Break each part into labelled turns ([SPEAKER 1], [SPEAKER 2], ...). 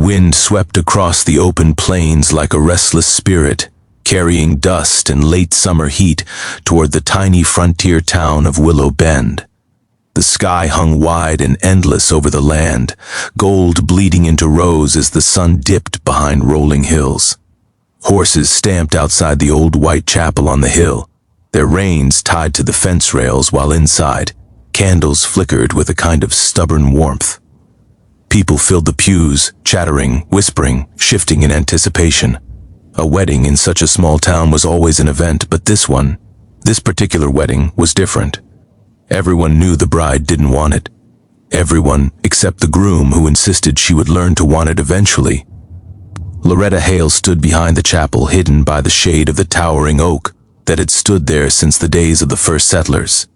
[SPEAKER 1] wind swept across the open plains like a restless spirit, carrying dust and late summer heat toward the tiny frontier town of Willow Bend. The sky hung wide and endless over the land, gold bleeding into rose as the sun dipped behind rolling hills. Horses stamped outside the old white chapel on the hill, their reins tied to the fence rails, while inside, candles flickered with a kind of stubborn warmth. People filled the pews, chattering, whispering, shifting in anticipation. A wedding in such a small town was always an event, but this particular wedding, was different. Everyone knew the bride didn't want it. Everyone except the groom, who insisted she would learn to want it eventually. Loretta Hale stood behind the chapel, hidden by the shade of the towering oak that had stood there since the days of the first settlers.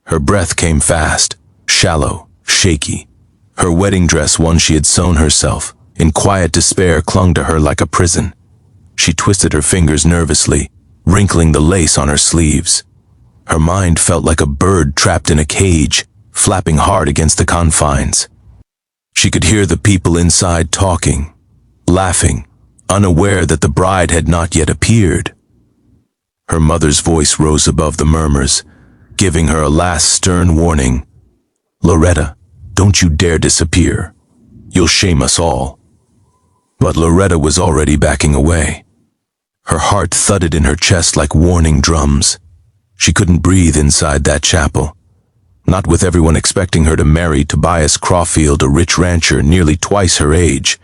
[SPEAKER 1] Her breath came fast, shallow, shaky. Her wedding dress, one she had sewn herself, in quiet despair, clung to her like a prison. She twisted her fingers nervously, wrinkling the lace on her sleeves. Her mind felt like a bird trapped in a cage, flapping hard against the confines. She could hear the people inside talking, laughing, unaware that the bride had not yet appeared. Her mother's voice rose above the murmurs, giving her a last stern warning. "Loretta, don't you dare disappear. You'll shame us all." But Loretta was already backing away. Her heart thudded in her chest like warning drums. She couldn't breathe inside that chapel, not with everyone expecting her to marry Tobias Crawfield, a rich rancher nearly twice her age,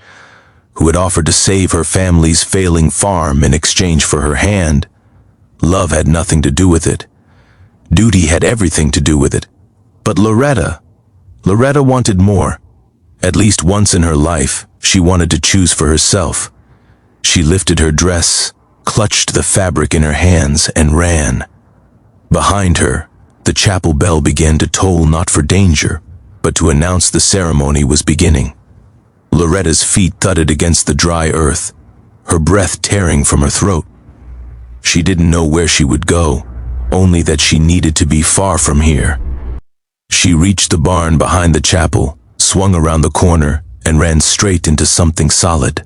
[SPEAKER 1] who had offered to save her family's failing farm in exchange for her hand. Love had nothing to do with it. Duty had everything to do with it. But Loretta wanted more. At least once in her life, she wanted to choose for herself. She lifted her dress, clutched the fabric in her hands, and ran. Behind her, the chapel bell began to toll, not for danger, but to announce the ceremony was beginning. Loretta's feet thudded against the dry earth, her breath tearing from her throat. She didn't know where she would go, only that she needed to be far from here. She reached the barn behind the chapel, swung around the corner, and ran straight into something solid.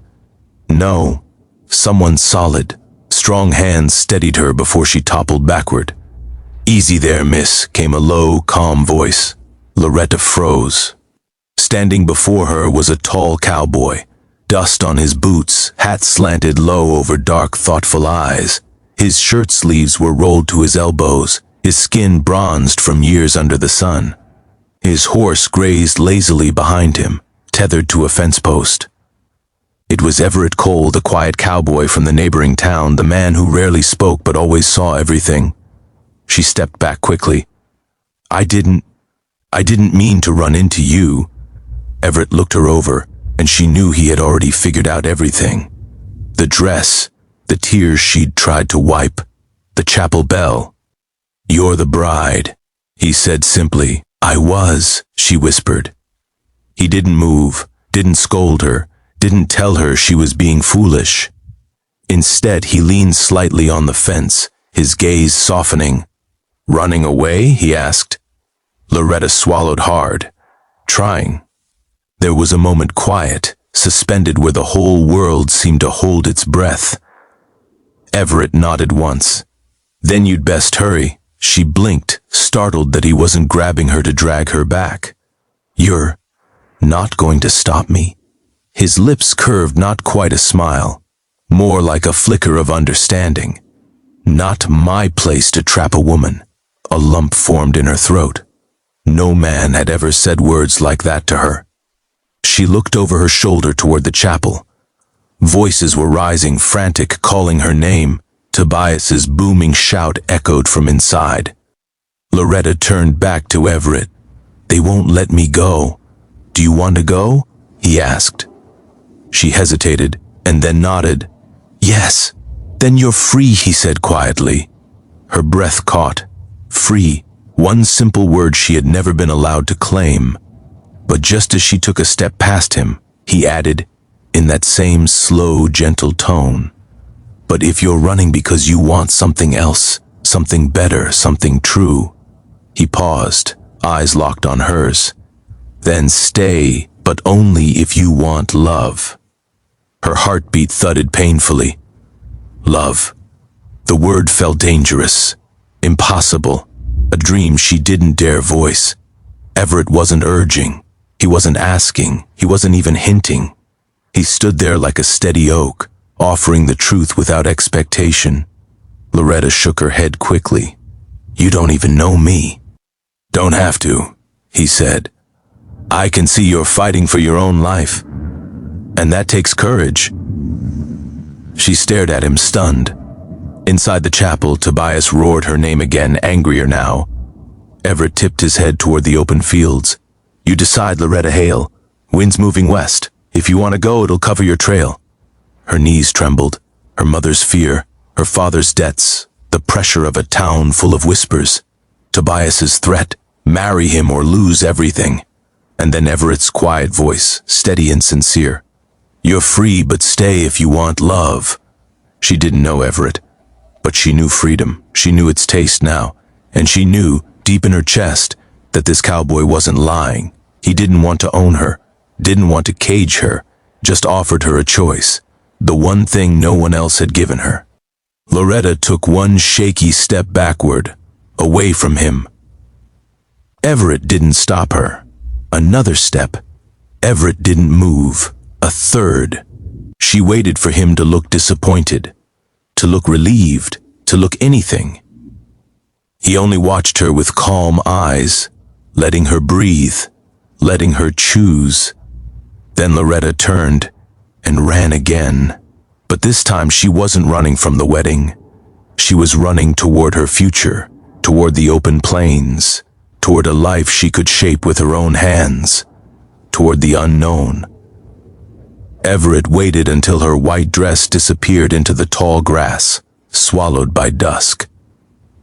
[SPEAKER 1] No, someone solid. Strong hands steadied her before she toppled backward. "Easy there, miss," came a low, calm voice. Loretta froze. Standing before her was a tall cowboy, dust on his boots, hat slanted low over dark, thoughtful eyes. His shirt sleeves were rolled to his elbows, his skin bronzed from years under the sun. His horse grazed lazily behind him, tethered to a fence post. It was Everett Cole, the quiet cowboy from the neighboring town, the man who rarely spoke but always saw everything. She stepped back quickly. I didn't mean to run into you." Everett looked her over, and she knew he had already figured out everything. The dress, the tears she'd tried to wipe, the chapel bell. "You're the bride," he said simply. "I was," she whispered. He didn't move, didn't scold her, didn't tell her she was being foolish. Instead, he leaned slightly on the fence, his gaze softening. "Running away?" he asked. Loretta swallowed hard, trying. There was a moment quiet, suspended, where the whole world seemed to hold its breath. Everett nodded once. "Then you'd best hurry." She blinked, startled that he wasn't grabbing her to drag her back. "You're not going to stop me?" His lips curved, not quite a smile, more like a flicker of understanding. "Not my place to trap a woman." A lump formed in her throat. No man had ever said words like that to her. She looked over her shoulder toward the chapel. Voices were rising, frantic, calling her name. Tobias's booming shout echoed from inside. Loretta turned back to Everett. "They won't let me go." "Do you want to go?" he asked. She hesitated, and then nodded. "Yes." "Then you're free," he said quietly. Her breath caught. Free, one simple word she had never been allowed to claim. But just as she took a step past him, he added, in that same slow, gentle tone, "But if you're running because you want something else, something better, something true." He paused, eyes locked on hers. "Then stay, but only if you want love." Her heartbeat thudded painfully. Love. The word felt dangerous, impossible, a dream she didn't dare voice. Everett wasn't urging. He wasn't asking. He wasn't even hinting. He stood there like a steady oak, offering the truth without expectation. Loretta shook her head quickly. You don't even know me. Don't have to, he said. I can see you're fighting for your own life. And that takes courage. She stared at him, stunned. Inside the chapel, Tobias roared her name again, angrier now. Everett tipped his head toward the open fields. You decide, Loretta Hale. Wind's moving west. If you want to go, it'll cover your trail. Her knees trembled. Her mother's fear, her father's debts, the pressure of a town full of whispers. Tobias's threat, marry him or lose everything. And then Everett's quiet voice, steady and sincere. You're free, but stay if you want love. She didn't know Everett, but she knew freedom. She knew its taste now, and she knew, deep in her chest, that this cowboy wasn't lying. He didn't want to own her, didn't want to cage her, just offered her a choice, the one thing no one else had given her. Loretta took one shaky step backward, away from him. Everett didn't stop her. Another step. Everett didn't move. A third. She waited for him to look disappointed, to look relieved, to look anything. He only watched her with calm eyes, letting her breathe, letting her choose. Then Loretta turned and ran again. But this time she wasn't running from the wedding. She was running toward her future, toward the open plains, toward a life she could shape with her own hands, toward the unknown. Everett waited until her white dress disappeared into the tall grass, swallowed by dusk.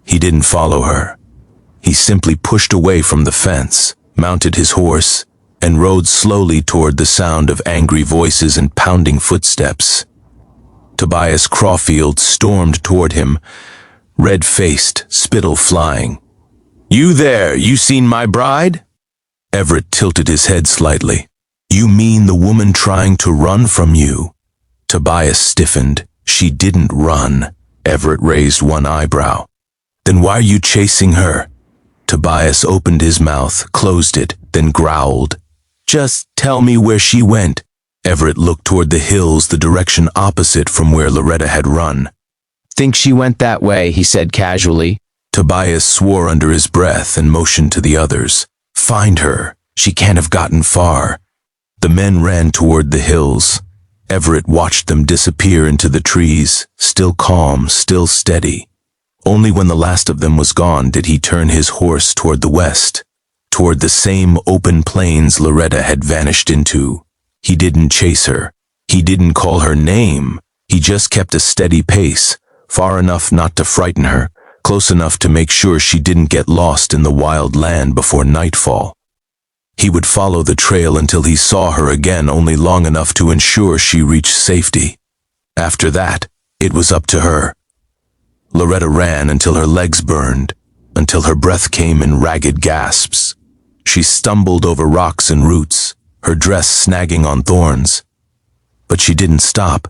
[SPEAKER 1] He didn't follow her. He simply pushed away from the fence, mounted his horse, and rode slowly toward the sound of angry voices and pounding footsteps. Tobias Crawfield stormed toward him, red-faced, spittle flying. You there, you seen my bride? Everett tilted his head slightly. You mean the woman trying to run from you? Tobias stiffened. She didn't run. Everett raised one eyebrow. Then why are you chasing her? Tobias opened his mouth, closed it, then growled. Just tell me where she went. Everett looked toward the hills, the direction opposite from where Loretta had run.
[SPEAKER 2] Think she went that way, he said casually.
[SPEAKER 1] Tobias swore under his breath and motioned to the others. Find her. She can't have gotten far. The men ran toward the hills. Everett watched them disappear into the trees, still calm, still steady. Only when the last of them was gone did he turn his horse toward the west, toward the same open plains Loretta had vanished into. He didn't chase her. He didn't call her name. He just kept a steady pace, far enough not to frighten her, close enough to make sure she didn't get lost in the wild land before nightfall. He would follow the trail until he saw her again, only long enough to ensure she reached safety. After that, it was up to her. Loretta ran until her legs burned, until her breath came in ragged gasps. She stumbled over rocks and roots, her dress snagging on thorns. But she didn't stop.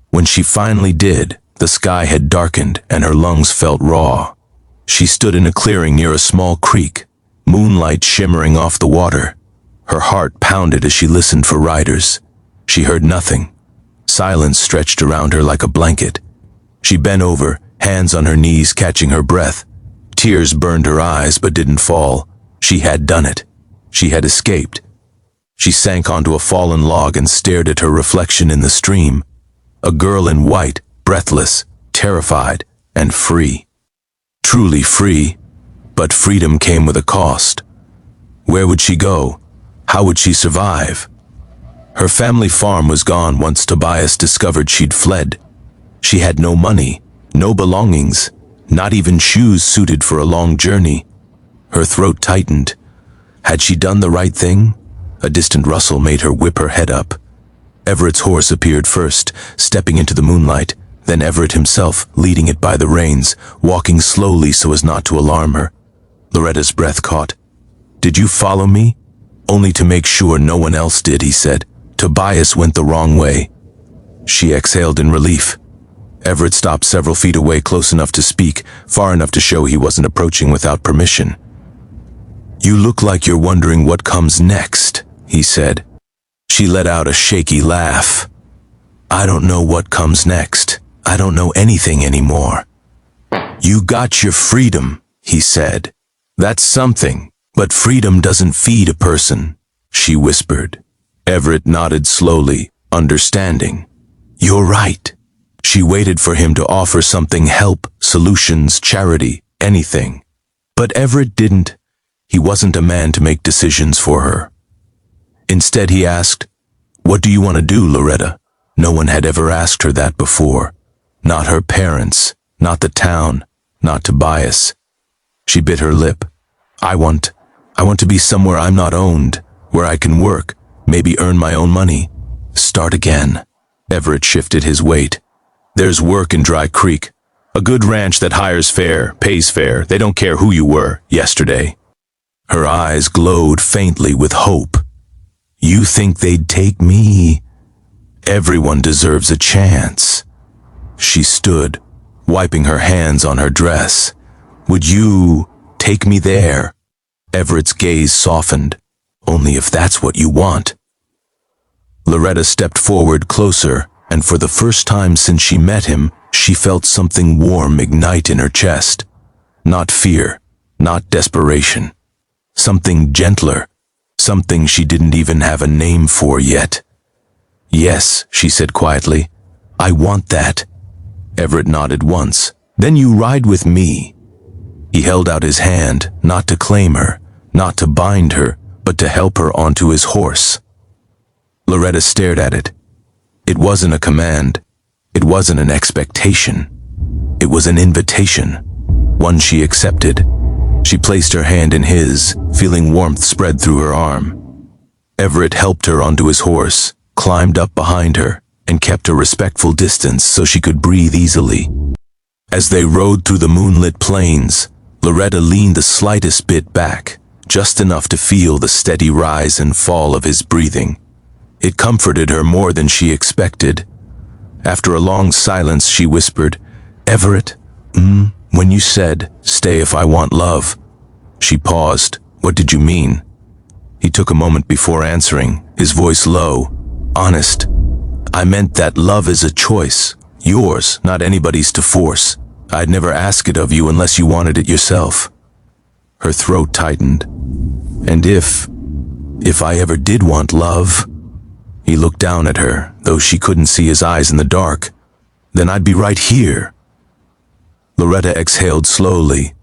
[SPEAKER 1] When she finally did, the sky had darkened and her lungs felt raw. She stood in a clearing near a small creek, moonlight shimmering off the water. Her heart pounded as she listened for riders. She heard nothing. Silence stretched around her like a blanket. She bent over, hands on her knees, catching her breath. Tears burned her eyes but didn't fall. She had done it. She had escaped. She sank onto a fallen log and stared at her reflection in the stream. A girl in white, breathless, terrified, and free. Truly free. But freedom came with a cost. Where would she go? How would she survive? Her family farm was gone once Tobias discovered she'd fled. She had no money, no belongings, not even shoes suited for a long journey. Her throat tightened. Had she done the right thing? A distant rustle made her whip her head up. Everett's horse appeared first, stepping into the moonlight, then Everett himself, leading it by the reins, walking slowly so as not to alarm her. Loretta's breath caught. Did you follow me? Only to make sure no one else did, he said. Tobias went the wrong way. She exhaled in relief. Everett stopped several feet away, close enough to speak, far enough to show he wasn't approaching without permission. "You look like you're wondering what comes next," he said. She let out a shaky laugh. "I don't know what comes next. I don't know anything anymore." "You got your freedom," he said. "That's something, but freedom doesn't feed a person," she whispered. Everett nodded slowly, understanding. "You're right." She waited for him to offer something: help, solutions, charity, anything. But Everett didn't. He wasn't a man to make decisions for her. Instead, he asked, "What do you want to do, Loretta?" No one had ever asked her that before. Not her parents, not the town, not Tobias. She bit her lip. I want to be somewhere I'm not owned, where I can work, maybe earn my own money. Start again." Everett shifted his weight. "There's work in Dry Creek. A good ranch that hires fair, pays fair. They don't care who you were yesterday." Her eyes glowed faintly with hope. "You think they'd take me? Everyone deserves a chance." She stood, wiping her hands on her dress. "Would you take me there?" Everett's gaze softened. "Only if that's what you want." Loretta stepped forward closer, and for the first time since she met him, she felt something warm ignite in her chest. Not fear, not desperation. Something gentler, something she didn't even have a name for yet. "Yes," she said quietly, "I want that." Everett nodded once. "Then you ride with me." He held out his hand, not to claim her, not to bind her, but to help her onto his horse. Loretta stared at it. It wasn't a command. It wasn't an expectation. It was an invitation, one she accepted. She placed her hand in his, feeling warmth spread through her arm. Everett helped her onto his horse, climbed up behind her, and kept a respectful distance so she could breathe easily. As they rode through the moonlit plains, Loretta leaned the slightest bit back, just enough to feel the steady rise and fall of his breathing. It comforted her more than she expected. After a long silence, she whispered, "Everett, when you said, 'Stay if I want love,'" she paused. "What did you mean?" He took a moment before answering, his voice low, honest. "I meant that love is a choice, yours, not anybody's to force. I'd never ask it of you unless you wanted it yourself." Her throat tightened. "And if I ever did want love," he looked down at her, though she couldn't see his eyes in the dark, "then I'd be right here." Loretta exhaled slowly.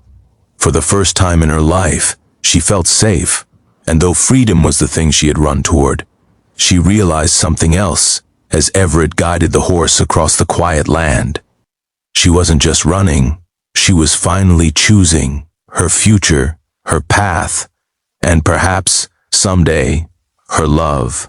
[SPEAKER 1] For the first time in her life, she felt safe, and though freedom was the thing she had run toward, she realized something else as Everett guided the horse across the quiet land. She wasn't just running, she was finally choosing her future, her path, and perhaps, someday, her love.